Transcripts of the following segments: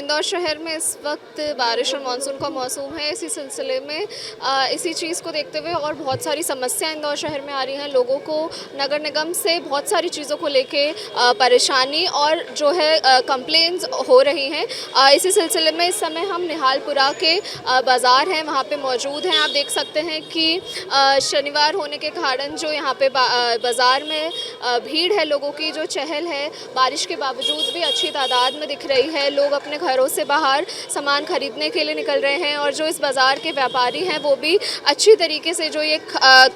इंदौर शहर में इस वक्त बारिश और मानसून का मौसम है। इसी सिलसिले में इसी चीज़ को देखते हुए और बहुत सारी समस्याएं इंदौर शहर में आ रही हैं। लोगों को नगर निगम से बहुत सारी चीज़ों को लेके परेशानी और जो है कंप्लेंट्स हो रही हैं। इसी सिलसिले में इस समय हम निहालपुरा के बाज़ार हैं, वहाँ पे मौजूद हैं। आप देख सकते हैं कि शनिवार होने के कारण जो यहाँ पे बाज़ार में भीड़ है, लोगों की जो चहल है, बारिश के बावजूद भी अच्छी तादाद में दिख रही है। लोग अपने घरों से बाहर सामान खरीदने के लिए निकल रहे हैं और जो इस बाज़ार के व्यापारी हैं वो भी अच्छी तरीके से जो ये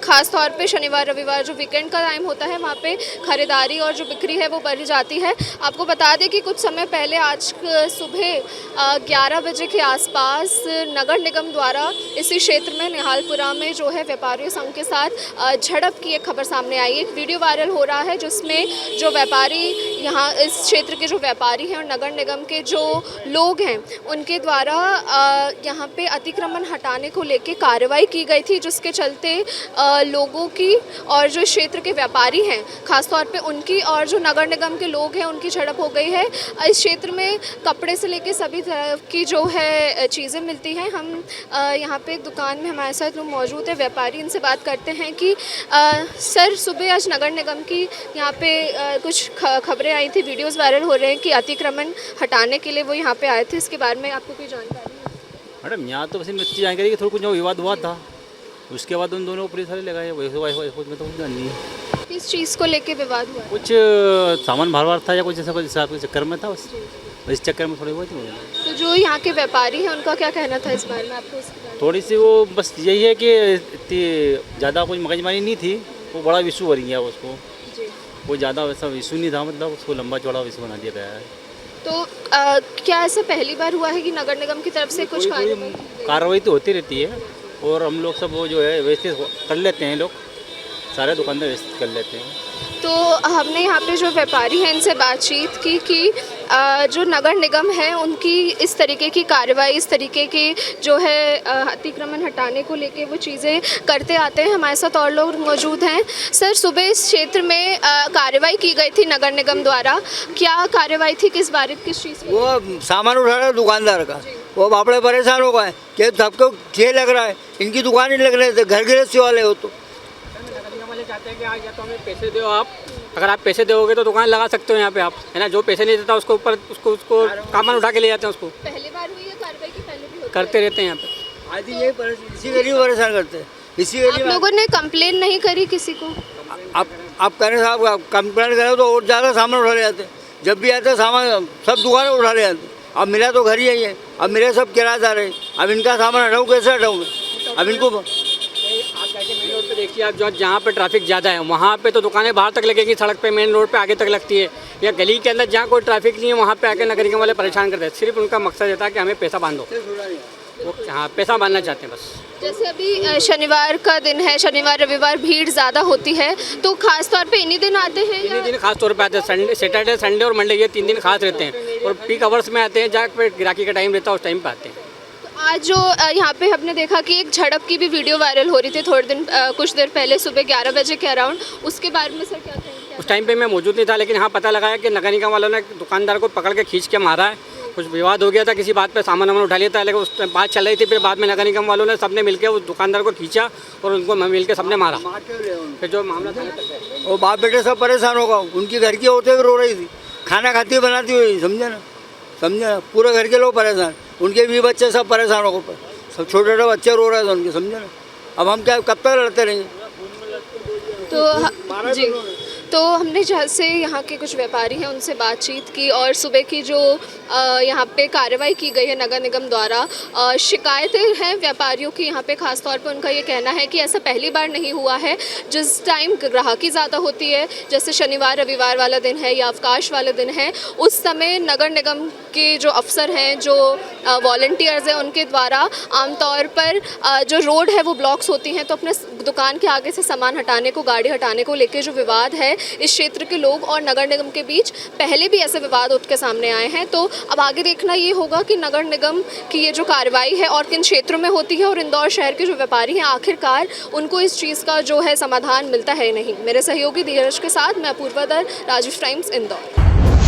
ख़ास तौर पे शनिवार रविवार जो वीकेंड का टाइम होता है वहाँ पे ख़रीदारी और जो बिक्री है वो बढ़ जाती है। आपको बता दें कि कुछ समय पहले आज सुबह 11 बजे के आसपास नगर निगम द्वारा इसी क्षेत्र में निहालपुरा में जो है व्यापारियों संघ के साथ झड़प की एक खबर सामने आई। एक वीडियो वायरल हो रहा है जिसमें जो व्यापारी यहाँ इस क्षेत्र के जो व्यापारी हैं और नगर निगम के जो लोग हैं उनके द्वारा यहाँ पे अतिक्रमण हटाने को लेके कार्रवाई की गई थी, जिसके चलते लोगों की और जो क्षेत्र के व्यापारी हैं खासतौर पे उनकी और जो नगर निगम के लोग हैं उनकी झड़प हो गई है। इस क्षेत्र में कपड़े से लेके सभी तरह की जो है चीज़ें मिलती हैं। हम यहाँ पे एक दुकान में हमारे साथ लोग मौजूद है व्यापारी, इनसे बात करते हैं कि सर सुबह आज नगर निगम की यहाँ पे कुछ खबरें आई थी, वीडियोस वायरल हो रहे हैं कि अतिक्रमण हटाने के लिए वो यहाँ पे आए थे। इसके बारे में आपको कोई जानकारी है? मैडम यहाँ तो वैसे अच्छी जानकारी कि थोड़ा कुछ विवाद हुआ था, उसके बाद उन दोनों को पुलिस वाले लगाए, वैसे में तो कुछ जान नहीं है। किस चीज़ को लेके विवाद हुआ? कुछ सामान भार था या कुछ ऐसा कुछ हिसाब के चक्कर में था, बस इस चक्कर में थोड़ी हुआ थी। तो जो यहाँ के व्यापारी हैं उनका क्या कहना था इस बारे में आपको? थोड़ी सी वो बस यही है कि इतनी ज़्यादा कुछ मगजमारी नहीं थी, वो बड़ा इशू बन गया उसको, वो ज़्यादा वैसा इशू नहीं था, मतलब उसको लंबा चौड़ा इशू बना दिया गया है। तो क्या ऐसा पहली बार हुआ है कि नगर निगम की तरफ से कुछ कार्रवाई तो होती रहती है और हम लोग सब वो जो है वैसे कर लेते हैं, लोग सारे दुकानदार वैसे कर लेते हैं। तो हमने यहाँ पे जो व्यापारी हैं इनसे बातचीत की कि जो नगर निगम है उनकी इस तरीके की कार्रवाई, इस तरीके की जो है अतिक्रमण हटाने को लेके वो चीज़ें करते आते हैं। हमारे साथ और लोग मौजूद हैं। सर सुबह इस क्षेत्र में कार्रवाई की गई थी नगर निगम द्वारा, क्या कार्रवाई थी, किस बारे किस चीज़? वो सामान उठा रहा है दुकानदार का, वो बापड़े परेशान हो गए कि सबको ये लग रहा है, इनकी दुकान ही लग रहे थे, घर गृहस्थी वाले हो तो चाहते हैं कि या तो हमें पैसे दो आप, अगर आप पैसे दोगे तो दुकान लगा सकते हो यहाँ पे आप, है ना। जो पैसे नहीं देता उसको ऊपर उसको सामान उठा के ले जाते हैं उसको। पहली बार हुई है कार्रवाई की? पहले भी करते रहते हैं यहाँ पे। आज ये इसी गरीब परेशान करते हैं, इसी गरीब। आप लोगों ने कंप्लेन नहीं करी किसी को? आप कह रहे साहब कंप्लेंट करें तो और ज़्यादा सामान उठा ले जाते, जब भी आते सामान सब दुकानें उठा ले जाते। अब मेरा तो घर ही है ये, अब मेरे सब किराएदार है, अब इनका सामान हटाऊँ कैसे हटाऊँ मैं? अब इनको आप जाके मेन रोड पे देखिए, आप जहाँ पे ट्रैफिक ज़्यादा है वहाँ पे तो दुकानें बाहर तक लगेंगी, सड़क पे मेन रोड पे आगे तक लगती है, या गली के अंदर जहाँ कोई ट्रैफिक नहीं है वहाँ पे आके नगर निगम वाले परेशान करते हैं। सिर्फ उनका मकसद रहता है कि हमें पैसा बांधो, वो हाँ पैसा बांधना चाहते हैं बस। जैसे अभी शनिवार का दिन है, शनिवार रविवार भीड़ ज़्यादा होती है, तो खास तौर पे इन्हीं दिन आते हैं? इन्हीं दिन खास तौर पे आते हैं, संडे सैटरडे संडे और मंडे, ये 3 दिन खास रहते हैं और पीक आवर्स में आते हैं, जहाँ पे गिराकी का टाइम रहता है उस टाइम पे आते हैं। आज जो यहाँ पे हमने देखा कि एक झड़प की भी वीडियो वायरल हो रही थी कुछ देर पहले सुबह 11 बजे के अराउंड, उसके बारे में सर क्या कहेंगे? उस टाइम पे मैं मौजूद नहीं था, लेकिन हाँ पता लगाया कि नगर निगम वालों ने दुकानदार को पकड़ के खींच के मारा है। कुछ विवाद हो गया था, किसी बात पे सामान वामान उठा लिया था, लेकिन उस बात चल रही थी। फिर बाद में नगर निगम वालों ने सबने मिलकर उस दुकानदार को खींचा और उनको मिलकर सबने मारा। फिर जो मामला था वो बाप बेटे सब परेशान होगा, उनकी घर की होते हुए रो रही थी, खाना खाती हुई बनाती हुई, समझे ना, पूरे घर के लोग परेशान, उनके भी बच्चे सब परेशान हो गए, सब छोटे छोटे बच्चे रो रहे थे उनके, समझे ना। अब हम क्या कब तक लड़ते रहेंगे? तो जी, तो हमने जैसे यहाँ के कुछ व्यापारी हैं उनसे बातचीत की और सुबह की जो यहाँ पे कार्रवाई की गई है नगर निगम द्वारा, शिकायतें हैं व्यापारियों की यहाँ पे खास तौर पे उनका ये कहना है कि ऐसा पहली बार नहीं हुआ है। जिस टाइम ग्राहकी ज़्यादा होती है, जैसे शनिवार रविवार वाला दिन है या अवकाश वाले दिन है, उस समय नगर निगम के जो अफसर हैं, जो वॉलंटियर्स हैं, उनके द्वारा आमतौर पर जो रोड है वो ब्लॉक्स होती हैं, तो अपने दुकान के आगे से सामान हटाने को, गाड़ी हटाने को लेके जो विवाद है इस क्षेत्र के लोग और नगर निगम के बीच पहले भी ऐसे विवाद उठ के सामने आए हैं। तो अब आगे देखना ये होगा कि नगर निगम की ये जो कार्रवाई है और किन क्षेत्रों में होती है और इंदौर शहर के जो व्यापारी हैं आखिरकार उनको इस चीज़ का जो है समाधान मिलता है नहीं। मेरे सहयोगी धीरज के साथ मैं अपूर्वा दर, राजीव टाइम्स, इंदौर।